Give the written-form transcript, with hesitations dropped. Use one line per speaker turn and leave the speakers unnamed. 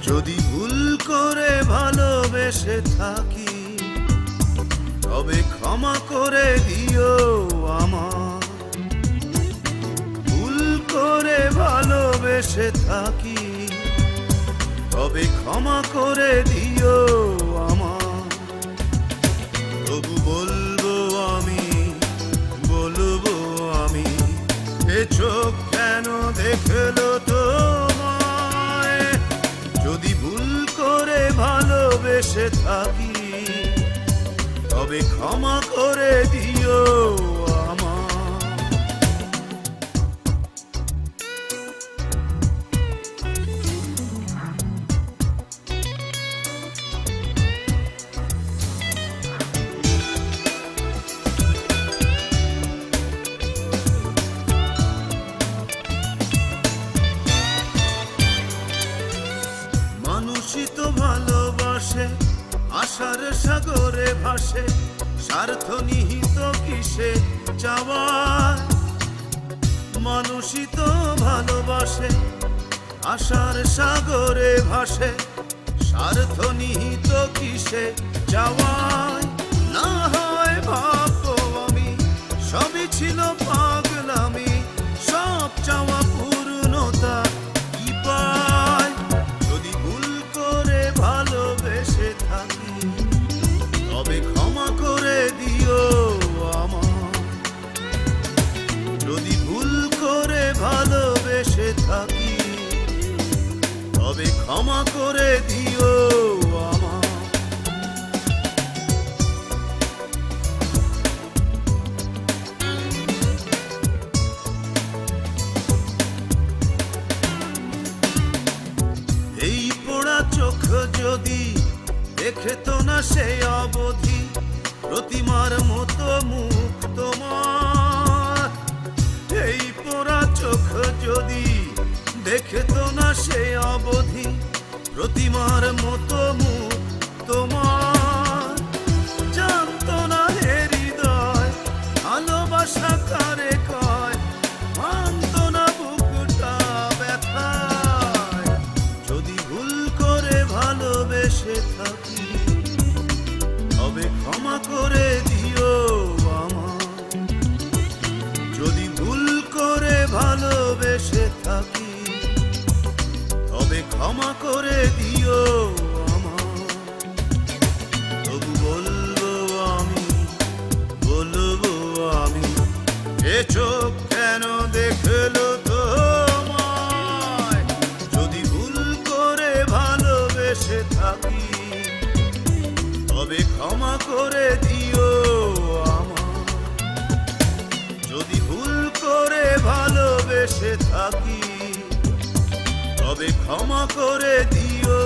যদি ভুল করে ভালোবেসে থাকি তবে ক্ষমা করে দিও আমার। ভুল করে ভালোবেসে থাকি তবে ক্ষমা করে দিও আমার। তবু বলবো আমি, বলবো আমি, এ চোখ কেন দেখলো তোমায়? যদি ভুল করে ভালোবেসে থাকি তবে ক্ষমা করে দিও আমার। মানুষই তো ভালোবাসে, আশার সাগরে ভাসে, স্বার্থ নিহিত কিসে চাওয়ায়। মানুষই তো ভালোবাসে, আশার সাগরে ভাসে, স্বার্থ নিহিত কিসে চাওয়ায়। না হয় ভাববো আমি সবই ছিল পাগলামি, সব চাওয়া পূর্ণতা কি পায়? যদি ভুল করে ভালোবেসে থাকি তবে ক্ষমা করে দিও আমার। যদি ভুল করে ভালোবেসে থাকি তবে ক্ষমা করে দিও আমার। এই পোড়া চোখ যদি দেখে তো না সে অবধি প্রতিমার মতো মুখ তোমার। এই পোড়া চোখ যদি দেখে তো না সে অবধি প্রতিমার মতো মুখ তোমার। জানতো না হে হৃদয় ভালোবাসা কারে কয়, মানতো না বুকটা ব্যথায়। যদি ভুল করে ভালোবেসে থাকি তবে ক্ষমা করে দিও আমার। যদি ভুল করে ভালোবেসে থাকি তবে ক্ষমা করে দিও আমার। তবু বলবো আমি, বলবো আমি, এ চোখ কেন দেখলো তোমায়? যদি ভুল করে ভালোবেসে থাকি তবে ক্ষমা করে দিও আমার। যদি ভুল করে ভালোবেসে থাকি তবে ক্ষমা করে দিও।